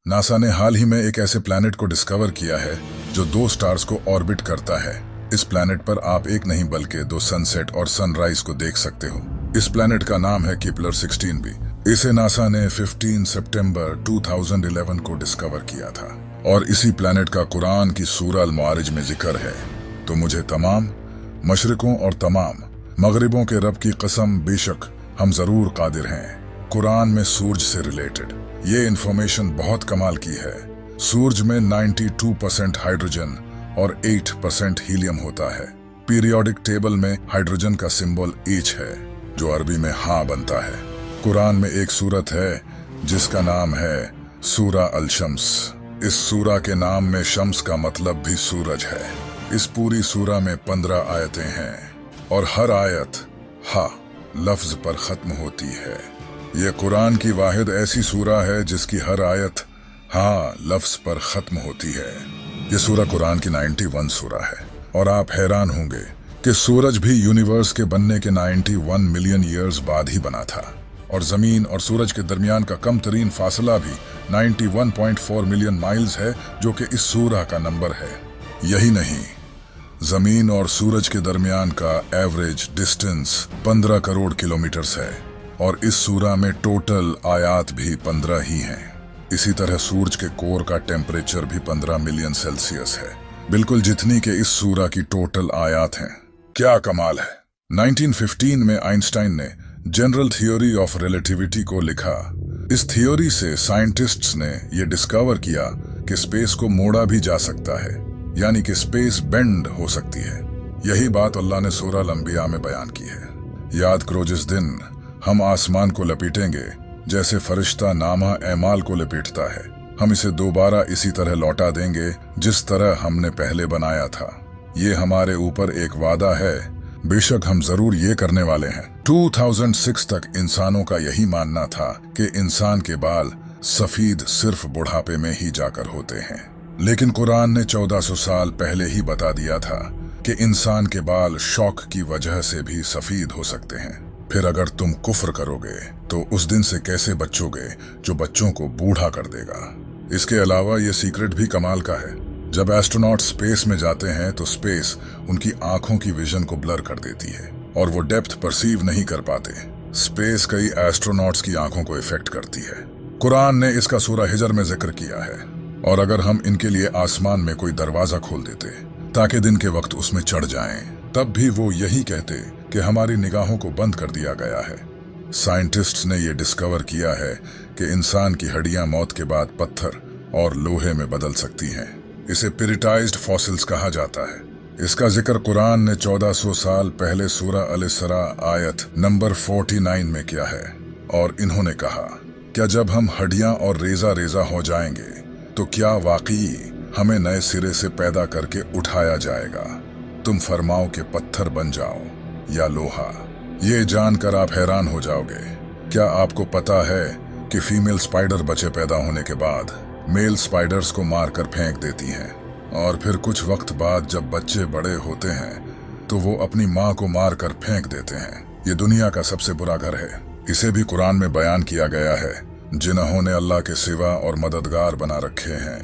NASA ने हाल ही में एक ऐसे प्लैनेट को डिस्कवर किया है जो दो स्टार्स को ऑर्बिट करता है। इस प्लैनेट पर आप एक नहीं बल्कि दो सनसेट और सनराइज को देख सकते हो। इस प्लैनेट का नाम है केपलर 16b। इसे नासा ने 15 सितंबर 2011 को डिस्कवर किया था और इसी प्लैनेट का कुरान की सूरह अल-मारिज में जिक्र है। तो मुझे तमाम मशरिकों और तमाम मगरिबों के रब की कसम, बेशक हम जरूर कादिर हैं। कुरान में सूरज से रिलेटेड ये इंफॉर्मेशन बहुत कमाल की है। सूरज में 92% हाइड्रोजन और 8% हीलियम होता है। पीरियोडिक टेबल में हाइड्रोजन का सिंबल H है जो अरबी में हाँ बनता है। कुरान में एक सूरत है जिसका नाम है सूरा अल-शम्स। इस सूरा के नाम में शम्स का मतलब भी सूरज है। इस पूरी सूरा में 15 आयतें हैं और हर आयत हा लफ्ज पर खत्म होती है। ये कुरान की वाहिद ऐसी सूरा है जिसकी हर आयत हाँ लफ्ज पर खत्म होती है। ये सूरा कुरान की 91 सूरा है और आप हैरान होंगे कि सूरज भी यूनिवर्स के बनने के 91 मिलियन ईयर्स बाद ही बना था और जमीन और सूरज के दरमियान का कम तरीन फासला भी 91.4 मिलियन माइल्स है जो कि इस सूरा का नंबर है। यही नहीं, जमीन और सूरज के दरमियान का एवरेज डिस्टेंस 15 करोड़ किलोमीटर्स है और इस सूरा में टोटल आयात भी 15 ही हैं। इसी तरह सूरज के कोर का टेम्परेचर भी 15 मिलियन सेल्सियस है, बिल्कुल जितनी के इस सूरा की टोटल आयात हैं। क्या कमाल है। 1915 में आइंस्टाइन ने जनरल थ्योरी ऑफ रिलेटिविटी को लिखा। इस थ्योरी से साइंटिस्ट्स ने यह डिस्कवर किया कि स्पेस को मोड़ा भी जा सकता है, यानी कि स्पेस बेंड हो सकती है। यही बात अल्लाह ने सूरह अल-अंबिया में बयान की है। याद करो, जिस दिन हम आसमान को लपेटेंगे जैसे फरिश्ता नामा एमाल को लपेटता है, हम इसे दोबारा इसी तरह लौटा देंगे जिस तरह हमने पहले बनाया था। ये हमारे ऊपर एक वादा है, बेशक हम जरूर ये करने वाले हैं। 2006 तक इंसानों का यही मानना था कि इंसान के बाल सफेद सिर्फ बुढ़ापे में ही जाकर होते हैं, लेकिन कुरान ने 1400 साल पहले ही बता दिया था कि इंसान के बाल शौक की वजह से भी सफेद हो सकते हैं। फिर अगर तुम कुफ्र करोगे तो उस दिन से कैसे बचोगे जो बच्चों को बूढ़ा कर देगा। इसके अलावा ये सीक्रेट भी कमाल का है। जब एस्ट्रोनॉट स्पेस में जाते हैं तो स्पेस उनकी आंखों की विजन को ब्लर कर देती है और वो डेप्थ परसीव नहीं कर पाते। स्पेस कई एस्ट्रोनॉट्स की आंखों को इफेक्ट करती है। कुरान ने इसका सूरह हिजर में जिक्र किया है। और अगर हम इनके लिए आसमान में कोई दरवाजा खोल देते ताकि दिन के वक्त उसमें चढ़ जाएं, तब भी वो यही कहते कि हमारी निगाहों को बंद कर दिया गया है। साइंटिस्ट्स ने यह डिस्कवर किया है कि इंसान की हड्डियां मौत के बाद पत्थर और लोहे में बदल सकती हैं। इसे पिरिटाइज्ड फॉसिल्स कहा जाता है। इसका जिक्र कुरान ने 1400 साल पहले सूरह अल-इसरा आयत नंबर 49 में किया है और इन्होंने कहा, क्या जब हम हड्डियां और रेजा रेजा हो जाएंगे तो क्या वाकई हमें नए सिरे से पैदा करके उठाया जाएगा? तुम फरमाओ कि पत्थर बन जाओ या लोहा। ये जानकर आप हैरान हो जाओगे। क्या आपको पता है कि फीमेल स्पाइडर बच्चे पैदा होने के बाद मेल स्पाइडर्स को मारकर फेंक देती हैं और फिर कुछ वक्त बाद जब बच्चे बड़े होते हैं तो वो अपनी माँ को मारकर फेंक देते हैं। ये दुनिया का सबसे बुरा घर है। इसे भी कुरान में बयान किया गया है। जिन्होंने अल्लाह के सिवा और मददगार बना रखे हैं,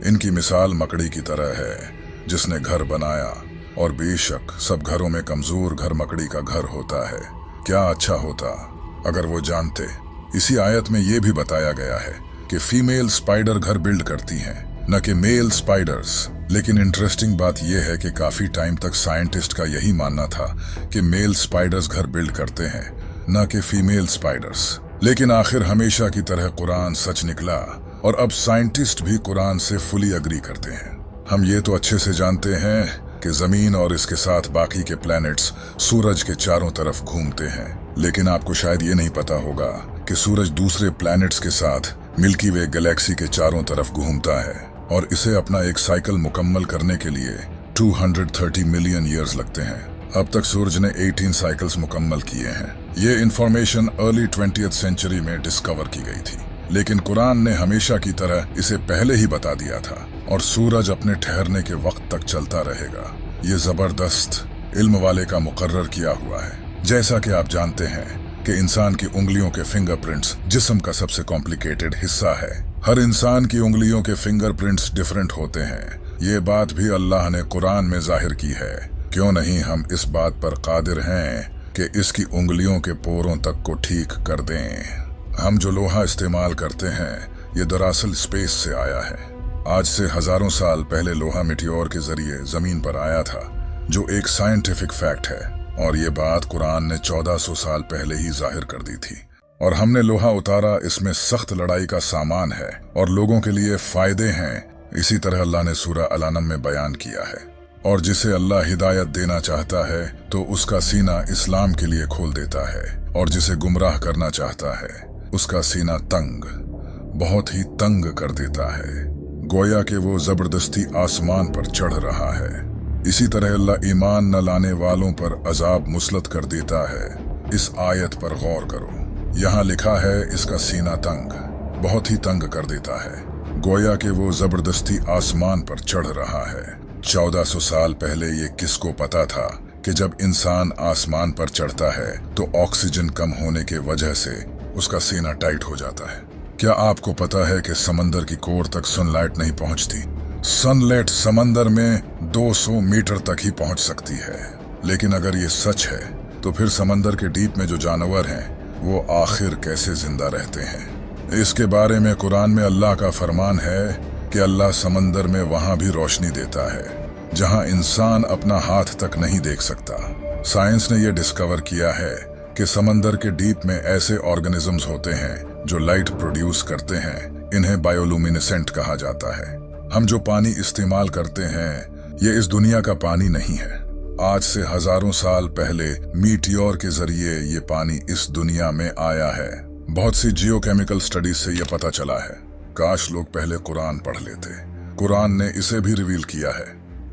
इनकी मिसाल मकड़ी की तरह है जिसने घर बनाया, और बेशक सब घरों में कमजोर घर मकड़ी का घर होता है। क्या अच्छा होता अगर वो जानते। इसी आयत में ये भी बताया गया है कि फीमेल स्पाइडर घर बिल्ड करती हैं, न कि मेल स्पाइडर्स। लेकिन इंटरेस्टिंग बात यह है कि काफी टाइम तक साइंटिस्ट का यही मानना था कि मेल स्पाइडर्स घर बिल्ड करते हैं, न कि फीमेल स्पाइडर्स। लेकिन आखिर हमेशा की तरह कुरान सच निकला और अब साइंटिस्ट भी कुरान से फुली अग्री करते हैं। हम ये तो अच्छे से जानते हैं कि जमीन और इसके साथ बाकी के प्लैनेट्स सूरज के चारों तरफ घूमते हैं, लेकिन आपको शायद ये नहीं पता होगा कि सूरज दूसरे प्लैनेट्स के साथ मिल्की वे गैलेक्सी के चारों तरफ घूमता है और इसे अपना एक साइकिल मुकम्मल करने के लिए 230 मिलियन ईयर्स लगते हैं। अब तक सूरज ने 18 साइकिल्स मुकम्मल किए हैं। ये इंफॉर्मेशन अर्ली 20th सेंचुरी में डिस्कवर की गई थी, लेकिन कुरान ने हमेशा की तरह इसे पहले ही बता दिया था और सूरज अपने ठहरने के वक्त तक चलता रहेगा। ये जबरदस्त इल्म वाले का मुकर्रर किया हुआ है। जैसा कि आप जानते हैं कि इंसान की उंगलियों के फिंगरप्रिंट्स जिस्म का सबसे कॉम्प्लिकेटेड हिस्सा है। हर इंसान की उंगलियों के फिंगरप्रिंट्स डिफरेंट होते हैं। ये बात भी अल्लाह ने कुरान में जाहिर की है। क्यों नहीं हम इस बात पर कादिर हैं कि इसकी उंगलियों के पोरों तक को ठीक कर दें। हम जो लोहा इस्तेमाल करते हैं ये दरअसल स्पेस से आया है। आज से हजारों साल पहले लोहा मिटियोर के जरिए जमीन पर आया था, जो एक साइंटिफिक फैक्ट है, और ये बात कुरान ने 1400 साल पहले ही जाहिर कर दी थी। और हमने लोहा उतारा, इसमें सख्त लड़ाई का सामान है और लोगों के लिए फायदे हैं। इसी तरह अल्लाह ने सूरह अल-अनम में बयान किया है। और जिसे अल्लाह हिदायत देना चाहता है तो उसका सीना इस्लाम के लिए खोल देता है, और जिसे गुमराह करना चाहता है उसका सीना तंग, बहुत ही तंग कर देता है, गोया कि वो जबरदस्ती आसमान पर चढ़ रहा है। इसी तरह अल्लाह ईमान न लाने वालों पर अजाब मुसलत कर देता है। इस आयत पर गौर करो, यहाँ लिखा है इसका सीना तंग, बहुत ही तंग कर देता है, गोया कि वो जबरदस्ती आसमान पर चढ़ रहा है। 1400 साल पहले ये किसको पता था कि जब इंसान आसमान पर चढ़ता है तो ऑक्सीजन कम होने के वजह से उसका सीना टाइट हो जाता है। क्या आपको पता है कि समंदर की कोर तक सनलाइट नहीं पहुंचती? सनलाइट समंदर में 200 मीटर तक ही पहुंच सकती है। लेकिन अगर ये सच है तो फिर समंदर के डीप में जो जानवर हैं वो आखिर कैसे जिंदा रहते हैं? इसके बारे में कुरान में अल्लाह का फरमान है कि अल्लाह समंदर में वहां भी रोशनी देता है जहां इंसान अपना हाथ तक नहीं देख सकता। साइंस ने यह डिस्कवर किया है कि समंदर के डीप में ऐसे ऑर्गेनिजम्स होते हैं जो लाइट प्रोड्यूस करते हैं। इन्हें बायोलुमिनेसेंट कहा जाता है। हम जो पानी इस्तेमाल करते हैं ये इस दुनिया का पानी नहीं है। आज से हजारों साल पहले मीटियोर के जरिए ये पानी इस दुनिया में आया है। बहुत सी जियोकेमिकल स्टडीज से ये पता चला है। काश लोग पहले कुरान पढ़ लेते। कुरान ने इसे भी रिवील किया है।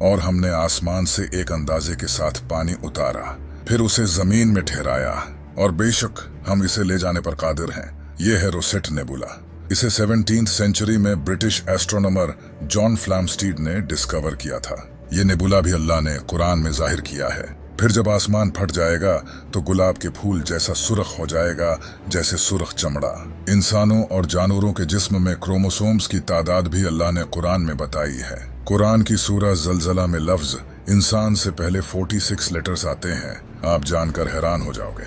और हमने आसमान से एक अंदाजे के साथ पानी उतारा, फिर उसे जमीन में ठहराया, और बेशक हम इसे ले जाने पर कादिर हैं। ये है रोसेट नेबुला। इसे 17th सेंचुरी में ब्रिटिश एस्ट्रोनॉमर जॉन फ्लैमस्टीड ने डिस्कवर किया था। ये नेबुला भी अल्लाह ने कुरान में जाहिर किया है। फिर जब आसमान फट जाएगा तो गुलाब के फूल जैसा सुर्ख हो जाएगा, जैसे सुर्ख चमड़ा। इंसानों और जानवरों के जिस्म में क्रोमोसोम्स की तादाद भी अल्लाह ने कुरान में बताई है। कुरान की सूरह ज़लज़ला में लफ्ज इंसान से पहले 46 लेटर्स आते हैं। आप जानकर हैरान हो जाओगे।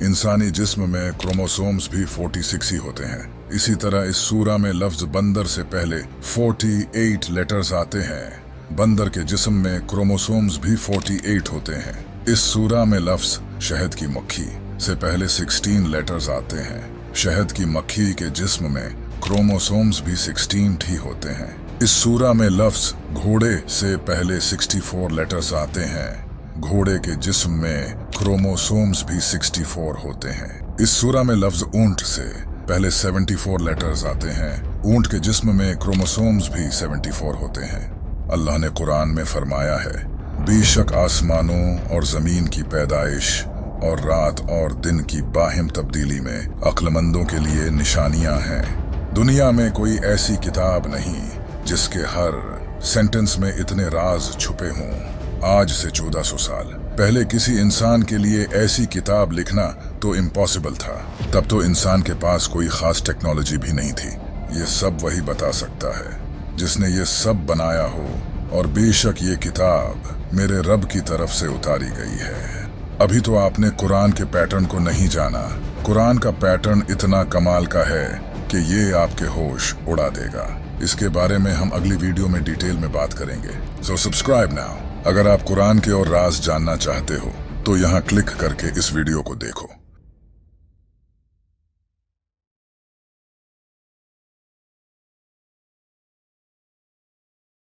इंसानी जिस्म में क्रोमोसोम्स भी 46 ही होते हैं। इसी तरह इस सूरा में लफ्ज बंदर से पहले 48 लेटर्स आते हैं। बंदर के जिस्म में क्रोमोसोम्स भी 48 होते हैं। इस सूरा में लफ्ज शहद की मक्खी से पहले 16 लेटर्स आते हैं। शहद की मक्खी के जिस्म में क्रोमोसोम्स भी 16 ही होते हैं। इस सूरा में लफ्ज घोड़े से पहले 64 लेटर्स आते हैं। घोड़े के जिस्म में क्रोमोसोम्स भी 64 होते हैं। इस सूरा में लफ्ज ऊंट से पहले 74 लेटर्स आते हैं। ऊंट के जिस्म में क्रोमोसोम्स भी 74 होते हैं। अल्लाह ने कुरान में फरमाया है, बेशक आसमानों और जमीन की पैदाइश और रात और दिन की बाहिम तब्दीली में अक्लमंदों के लिए निशानियां हैं। दुनिया में कोई ऐसी किताब नहीं जिसके हर सेंटेंस में इतने राज छुपे हों। आज से 1400 साल पहले किसी इंसान के लिए ऐसी किताब लिखना तो इम्पॉसिबल था। तब तो इंसान के पास कोई खास टेक्नोलॉजी भी नहीं थी। ये सब वही बता सकता है जिसने ये सब बनाया हो, और बेशक ये किताब मेरे रब की तरफ से उतारी गई है। अभी तो आपने कुरान के पैटर्न को नहीं जाना। कुरान का पैटर्न इतना कमाल का है कि ये आपके होश उड़ा देगा। इसके बारे में हम अगली वीडियो में डिटेल में बात करेंगे। So subscribe now. अगर आप कुरान के और राज जानना चाहते हो तो यहाँ क्लिक करके इस वीडियो को देखो।